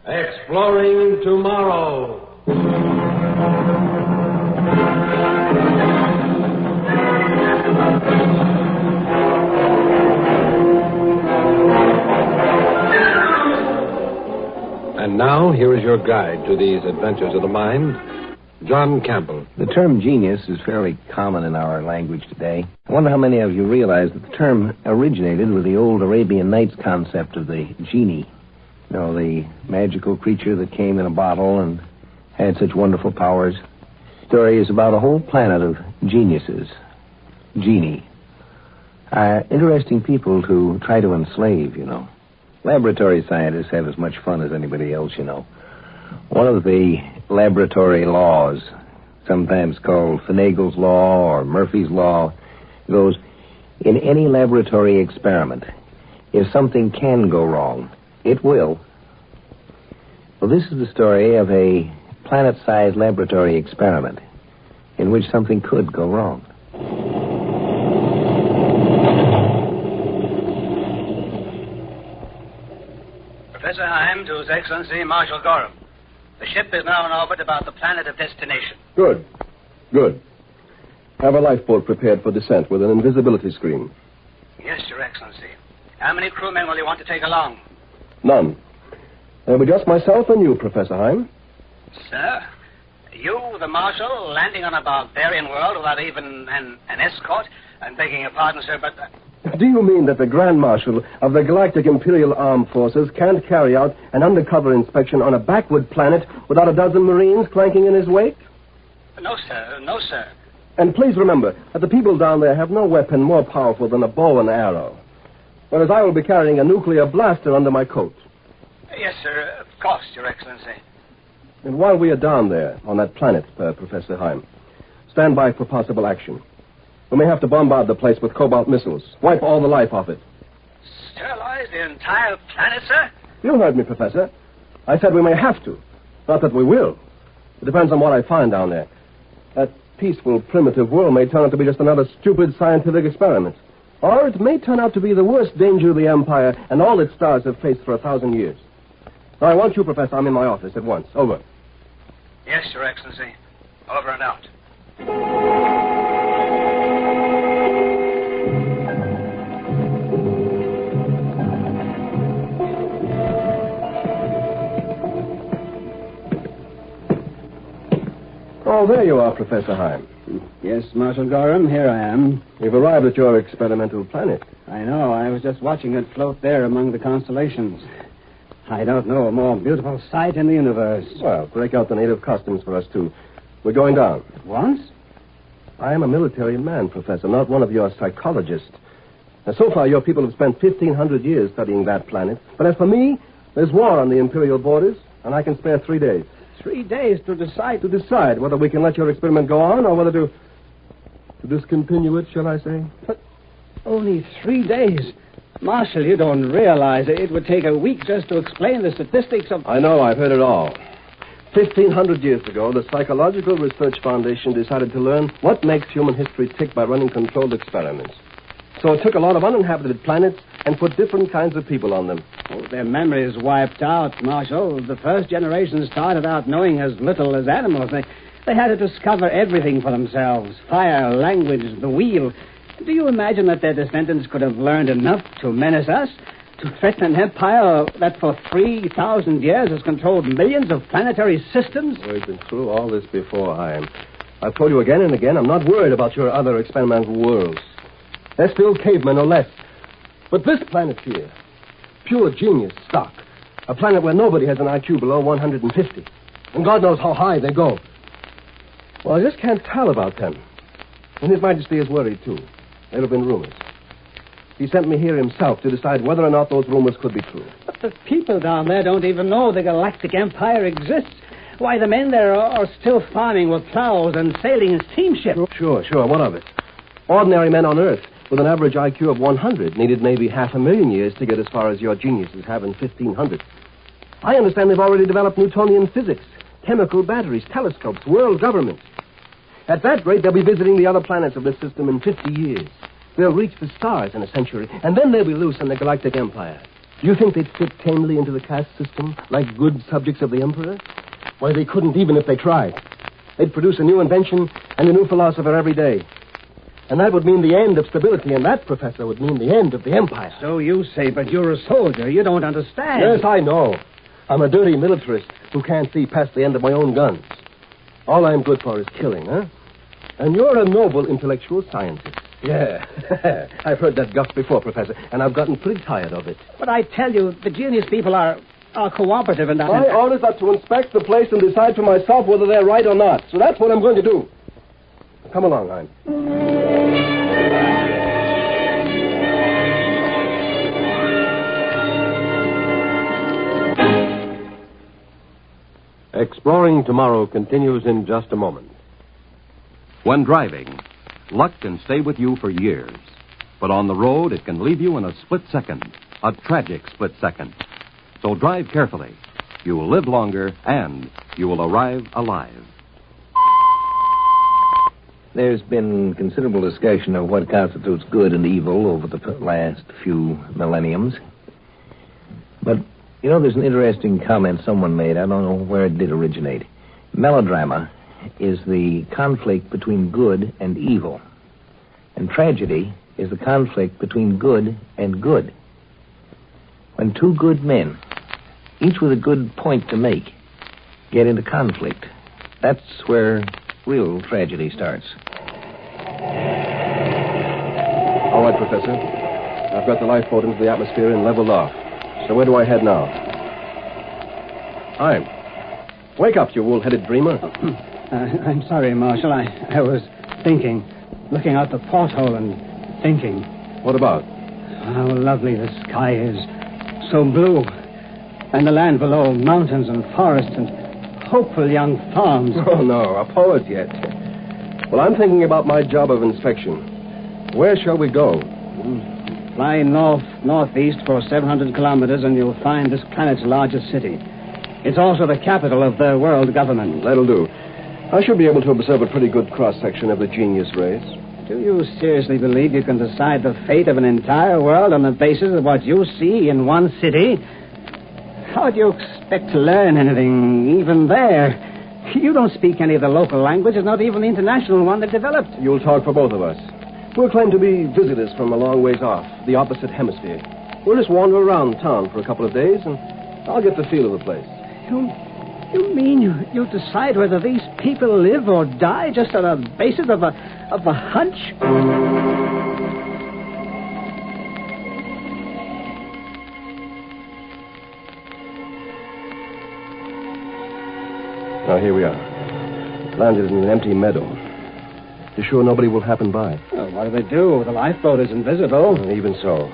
Exploring Tomorrow. And now, here is your guide to these adventures of the mind, John Campbell. The term genius is fairly common in our language today. I wonder how many of you realize that the term originated with the old Arabian Nights concept of the genie. You know, the magical creature that came in a bottle and had such wonderful powers. The story is about a whole planet of geniuses. Genie. Interesting people to try to enslave, you know. Laboratory scientists have as much fun as anybody else, you know. One of the laboratory laws, sometimes called Finagle's Law or Murphy's Law, goes, in any laboratory experiment, if something can go wrong, it will. Well, this is the story of a planet-sized laboratory experiment in which something could go wrong. Professor Heim to His Excellency Marshal Gorham. The ship is now in orbit about the planet of destination. Good. Have a lifeboat prepared for descent with an invisibility screen. Yes, Your Excellency. How many crewmen will you want to take along? None. There'll be just myself and you, Professor Heim. Sir? You, the Marshal, landing on a barbarian world without even an escort? I'm begging your pardon, sir, but... Do you mean that the Grand Marshal of the Galactic Imperial Armed Forces can't carry out an undercover inspection on a backward planet without a dozen Marines clanking in his wake? No, sir. No, sir. And please remember that the people down there have no weapon more powerful than a bow and arrow. Whereas I will be carrying a nuclear blaster under my coat. Yes, sir. Of course, Your Excellency. And while we are down there on that planet, Professor Heim, stand by for possible action. We may have to bombard the place with cobalt missiles. Wipe all the life off it. Sterilize the entire planet, sir? You heard me, Professor. I said we may have to. Not that we will. It depends on what I find down there. That peaceful, primitive world may turn out to be just another stupid scientific experiment. Or it may turn out to be the worst danger the Empire and all its stars have faced for 1,000 years. Now, I want you, Professor. I'm in my office at once. Over. Yes, Your Excellency. Over and out. Oh, there you are, Professor Heim. Yes, Marshal Gorham, here I am. You've arrived at your experimental planet. I know. I was just watching it float there among the constellations. I don't know a more beautiful sight in the universe. Well, break out the native costumes for us, too. We're going down. At once? I am a military man, Professor, not one of your psychologists. Now, so far, your people have spent 1,500 years studying that planet. But as for me, there's war on the Imperial borders, and I can spare 3 days. 3 days to decide? To decide whether we can let your experiment go on or whether to discontinue it, shall I say? But only 3 days. Marshal, you don't realize it would take a week just to explain the statistics of... I know, I've heard it all. 1,500 years ago, the Psychological Research Foundation decided to learn what makes human history tick by running controlled experiments. So it took a lot of uninhabited planets and put different kinds of people on them. Oh, their memories wiped out, Marshal. The first generation started out knowing as little as animals. They had to discover everything for themselves. Fire, language, the wheel. Do you imagine that their descendants could have learned enough to menace us? To threaten an empire that for 3,000 years has controlled millions of planetary systems? We've been through all this before, Heim. I've told you again and again, I'm not worried about your other experimental worlds. They're still cavemen or less. But this planet here, pure genius stock. A planet where nobody has an IQ below 150. And God knows how high they go. Well, I just can't tell about them. And His Majesty is worried, too. There have been rumors. He sent me here himself to decide whether or not those rumors could be true. But the people down there don't even know the Galactic Empire exists. Why, the men there are still farming with plows and sailing in steamships. Sure. What of it? Ordinary men on Earth with an average IQ of 100 needed maybe 500,000 years to get as far as your geniuses have in 1,500. I understand they've already developed Newtonian physics, chemical batteries, telescopes, world governments. At that rate, they'll be visiting the other planets of this system in 50 years. They'll reach the stars in a century, and then they'll be loose in the Galactic Empire. Do you think they'd fit tamely into the caste system, like good subjects of the Emperor? Why, they couldn't even if they tried. They'd produce a new invention and a new philosopher every day. And that would mean the end of stability, and that, Professor, would mean the end of the Empire. So you say, but you're a soldier. You don't understand. Yes, I know. I'm a dirty militarist who can't see past the end of my own guns. All I'm good for is killing, huh? And you're a noble intellectual scientist. Yeah. I've heard that guff before, Professor, and I've gotten pretty tired of it. But I tell you, the genius people are cooperative in that. My orders are to inspect the place and decide for myself whether they're right or not. So that's what I'm going to do. Come along, Hein. Exploring Tomorrow continues in just a moment. When driving, luck can stay with you for years. But on the road, it can leave you in a split second, a tragic split second. So drive carefully. You will live longer, and you will arrive alive. There's been considerable discussion of what constitutes good and evil over the last few millenniums. But, you know, there's an interesting comment someone made. I don't know where it did originate. Melodrama is the conflict between good and evil. And tragedy is the conflict between good and good. When two good men, each with a good point to make, get into conflict, that's where real tragedy starts. All right, Professor. I've got the lifeboat into the atmosphere and leveled off. So where do I head now? Hein. Wake up, you wool-headed dreamer. I'm sorry, Marshal. I was thinking, looking out the porthole and thinking. What about? How lovely the sky is. So blue. And the land below, mountains and forests and hopeful young farms. Oh, no, a poet yet. Well, I'm thinking about my job of inspection. Where shall we go? Fly northeast for 700 kilometers and you'll find this planet's largest city. It's also the capital of the world government. That'll do. I should be able to observe a pretty good cross-section of the genius race. Do you seriously believe you can decide the fate of an entire world on the basis of what you see in one city? How do you expect to learn anything, even there? You don't speak any of the local languages, not even the international one that developed. You'll talk for both of us. We'll claim to be visitors from a long ways off, the opposite hemisphere. We'll just wander around town for a couple of days, and I'll get the feel of the place. You mean you decide whether these people live or die just on the basis of a hunch? Now, here we are. Landed in an empty meadow. You sure nobody will happen by? Well, what do they do? The lifeboat is invisible. Even so.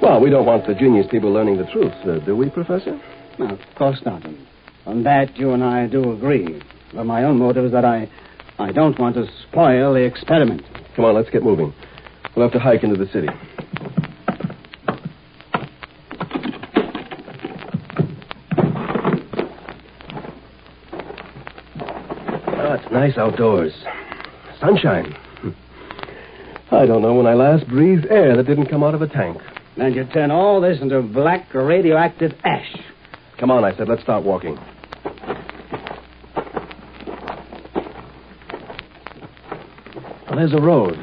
Well, we don't want the genius people learning the truth, do we, Professor? No, of course not. On that, you and I do agree. But my own motive is that I don't want to spoil the experiment. Come on, let's get moving. We'll have to hike into the city. Oh, it's nice outdoors. Sunshine. I don't know when I last breathed air that didn't come out of a tank. And you turn all this into black radioactive ash. Come on, I said. Let's start walking. Well, there's a road.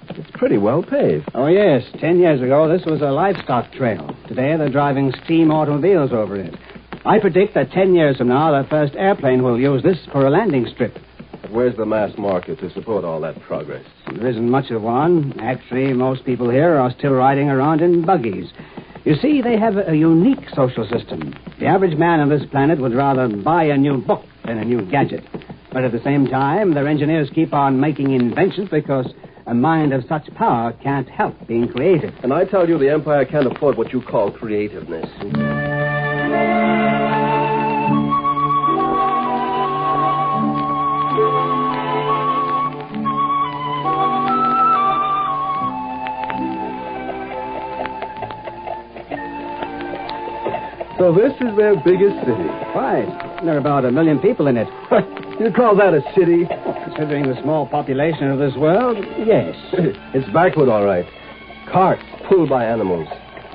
It's pretty well paved. Oh, yes. 10 years ago, this was a livestock trail. Today, they're driving steam automobiles over it. I predict that 10 years from now, the first airplane will use this for a landing strip. But where's the mass market to support all that progress? There isn't much of one. Actually, most people here are still riding around in buggies. You see, they have a unique social system. The average man on this planet would rather buy a new book than a new gadget. But at the same time, their engineers keep on making inventions because a mind of such power can't help being creative. And I tell you, the Empire can't afford what you call creativeness. So this is their biggest city. Right. There are about 1 million people in it. You call that a city? Well, considering the small population of this world, yes. It's backward, all right. Carts pulled by animals.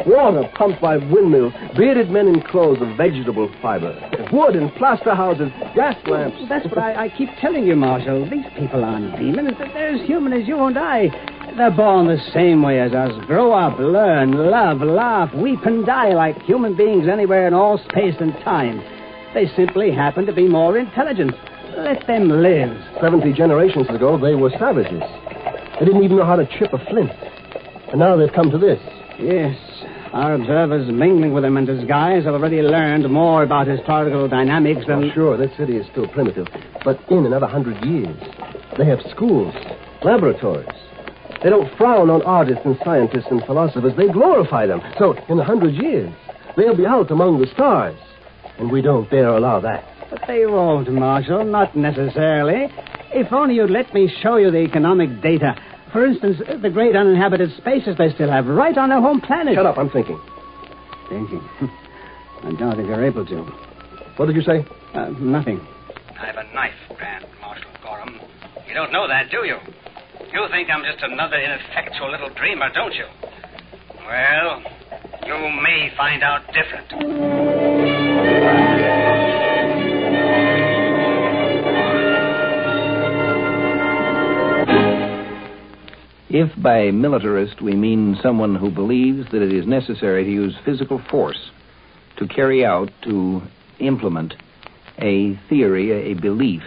water pumped by windmills, bearded men in clothes of vegetable fiber, wood and plaster houses, gas lamps. That's what I keep telling you, Marshal. These people aren't demons. They're as human as you and I. They're born the same way as us. Grow up, learn, love, laugh, weep, and die like human beings anywhere in all space and time. They simply happen to be more intelligent. Let them live. 70 generations ago, they were savages. They didn't even know how to chip a flint. And now they've come to this. Yes. Our observers mingling with them in disguise have already learned more about historical dynamics than... Oh, sure, that city is still primitive. But in another 100 years, they have schools, laboratories. They don't frown on artists and scientists and philosophers. They glorify them. So, in 100 years, they'll be out among the stars. And we don't dare allow that. But they won't, Marshal. Not necessarily. If only you'd let me show you the economic data. For instance, the great uninhabited spaces they still have right on their home planet. Shut up, I'm thinking. Thinking? I doubt if you're able to. What did you say? Nothing. I have a knife, Grand Marshal Gorham. You don't know that, do you? You think I'm just another ineffectual little dreamer, don't you? Well, you may find out different. If by militarist we mean someone who believes that it is necessary to use physical force to carry out, to implement a theory, a belief,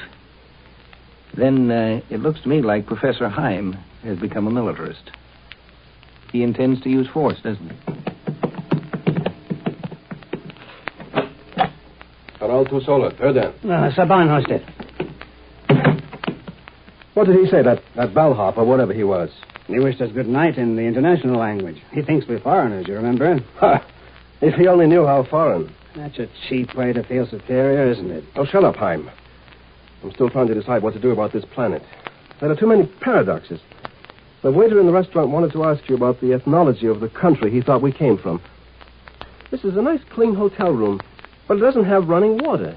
then it looks to me like Professor Heim has become a militarist. He intends to use force, doesn't he? All too solid. Hör Saban hosted. What did he say, that bellhop or whatever he was? He wished us good night in the international language. He thinks we're foreigners, you remember? Ha! If he only knew how foreign. That's a cheap way to feel superior, isn't it? Oh, shut up, Heim. I'm still trying to decide what to do about this planet. There are too many paradoxes. The waiter in the restaurant wanted to ask you about the ethnology of the country he thought we came from. This is a nice, clean hotel room, but it doesn't have running water.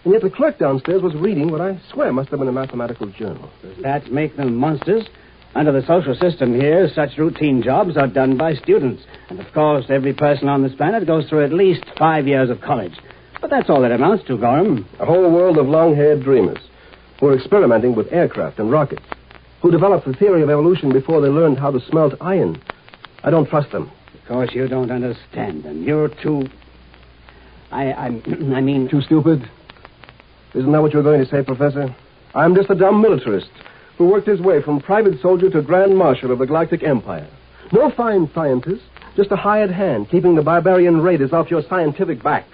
And yet the clerk downstairs was reading what I swear must have been a mathematical journal. Does that make them monsters? Under the social system here, such routine jobs are done by students. And, of course, every person on this planet goes through at least 5 years of college. But that's all it amounts to, Gorham. A whole world of long-haired dreamers who are experimenting with aircraft and rockets, who developed the theory of evolution before they learned how to smelt iron. I don't trust them. Of course, you don't understand them. You're too... I mean... Too stupid? Isn't that what you're going to say, Professor? I'm just a dumb militarist who worked his way from private soldier to Grand Marshal of the Galactic Empire. No fine scientist, just a hired hand keeping the barbarian raiders off your scientific back.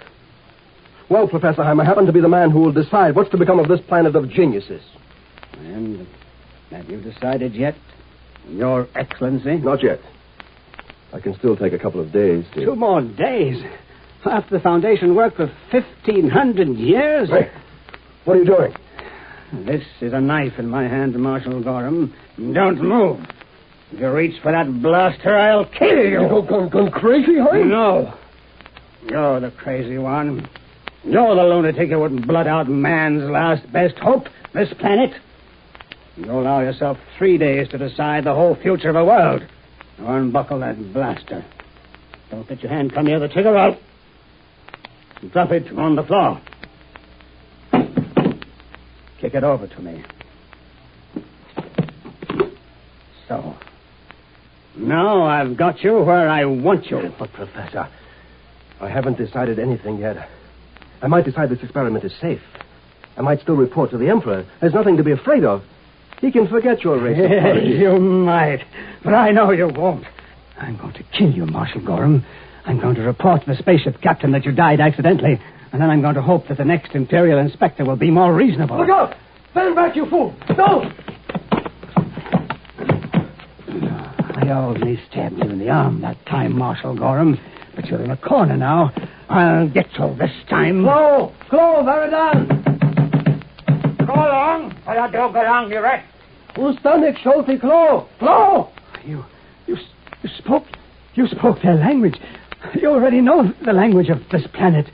Well, Professor Heim, I happen to be the man who will decide what's to become of this planet of geniuses. And have you decided yet, Your Excellency? Not yet. I can still take a couple of days to... 2 more days? After the Foundation worked for 1,500 years? Hey, what are you doing? This is a knife in my hand, Marshal Gorham. Don't move. If you reach for that blaster, I'll kill you. You gone crazy, Heim? No. You're the crazy one. You're the lunatic who wouldn't blot out man's last best hope, this planet. You allow yourself 3 days to decide the whole future of a world. Now unbuckle that blaster. Don't let your hand come near the trigger. I'll drop it on the floor. Kick it over to me. So. Now I've got you where I want you. But, Professor, I haven't decided anything yet. I might decide this experiment is safe. I might still report to the Emperor. There's nothing to be afraid of. He can forget your race. You might, but I know you won't. I'm going to kill you, Marshal Gorham. I'm going to report to the spaceship captain that you died accidentally, and then I'm going to hope that the next Imperial Inspector will be more reasonable. Look out! Stand back, you fool! Don't! I only stabbed you in the arm that time, Marshal Gorham, but you're in a corner now. I'll get you this time. Slow! Very down! Go along, or I don't go along, you rat. Ustanik, Scholti, Klo! You spoke their language. You already know the language of this planet.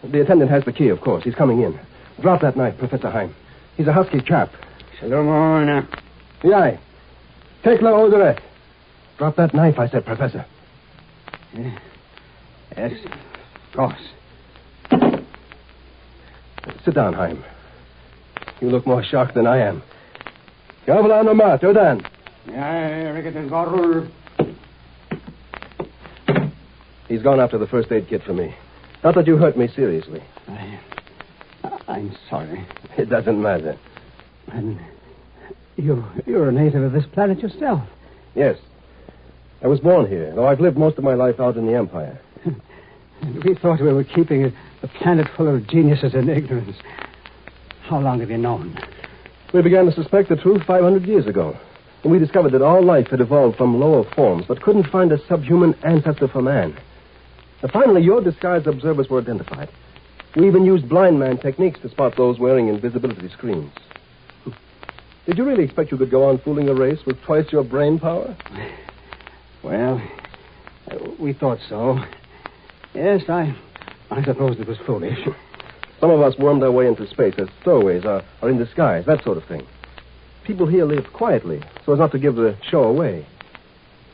The attendant has the key, of course. He's coming in. Drop that knife, Professor Heim. He's a husky chap. Shalom. Yai. Take la oderet. Drop that knife, I said, Professor. Yes, of course. Sit down, Heim. You look more shocked than I am. Cavolo nomás, Jordan. He's gone after the first aid kit for me. Not that you hurt me seriously. I'm sorry. It doesn't matter. And you're a native of this planet yourself. Yes. I was born here, though I've lived most of my life out in the Empire. We thought we were keeping a planet full of geniuses in ignorance. How long have you known? We began to suspect the truth 500 years ago. And we discovered that all life had evolved from lower forms, but couldn't find a subhuman ancestor for man. And finally, your disguised observers were identified. We even used blind man techniques to spot those wearing invisibility screens. Did you really expect you could go on fooling the race with twice your brain power? Well, we thought so. Yes, I suppose it was foolish. Some of us wormed our way into space as stowaways or in disguise, that sort of thing. People here live quietly, so as not to give the show away.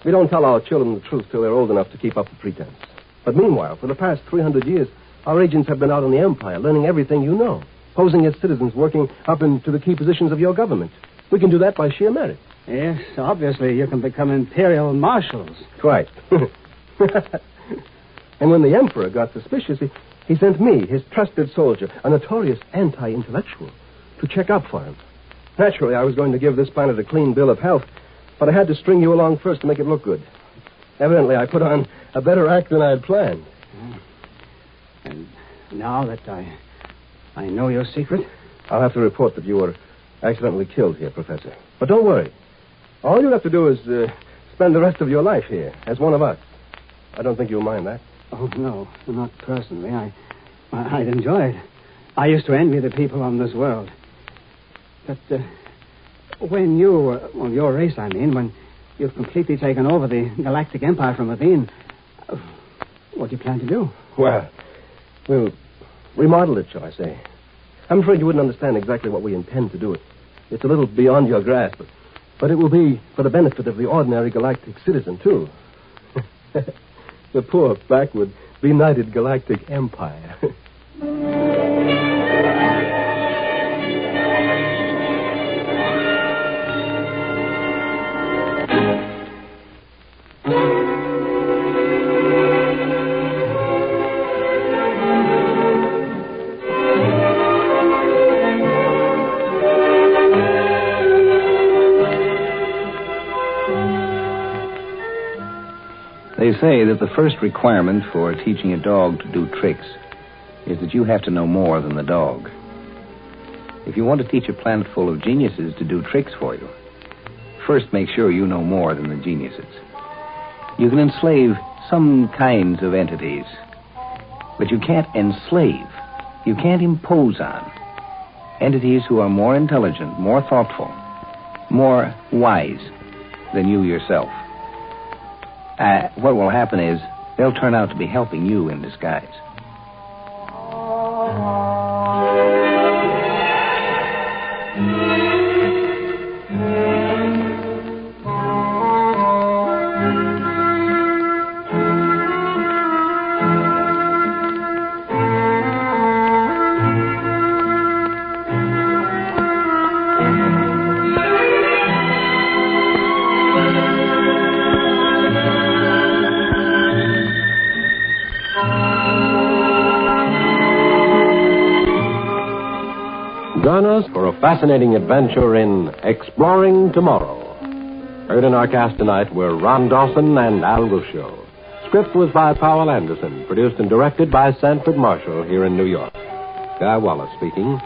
We don't tell our children the truth till they're old enough to keep up the pretense. But meanwhile, for the past 300 years, our agents have been out in the Empire, learning everything you know, posing as citizens, working up into the key positions of your government. We can do that by sheer merit. Yes, obviously you can become imperial marshals. Quite. And when the Emperor got suspicious, he sent me, his trusted soldier, a notorious anti-intellectual, to check up for him. Naturally, I was going to give this planet a clean bill of health, but I had to string you along first to make it look good. Evidently, I put on a better act than I had planned. And now that I know your secret? I'll have to report that you were accidentally killed here, Professor. But don't worry. All you have to do is spend the rest of your life here as one of us. I don't think you'll mind that. Oh, no, not personally. I'd enjoy it. I used to envy the people on this world. But when you, your race, I mean, when you've completely taken over the galactic empire from within, what do you plan to do? Well, we'll remodel it, shall I say. I'm afraid you wouldn't understand exactly what we intend to do. It's a little beyond your grasp, but it will be for the benefit of the ordinary galactic citizen, too. The poor, backward, benighted galactic empire. They say that the first requirement for teaching a dog to do tricks is that you have to know more than the dog. If you want to teach a planet full of geniuses to do tricks for you, first make sure you know more than the geniuses. You can enslave some kinds of entities, but you can't enslave, you can't impose on entities who are more intelligent, more thoughtful, more wise than you yourself. What will happen is they'll turn out to be helping you in disguise. Join us for a fascinating adventure in Exploring Tomorrow. Heard in our cast tonight were Ron Dawson and Al Ruscio. Script was by Powell Anderson, produced and directed by Sanford Marshall here in New York. Guy Wallace speaking.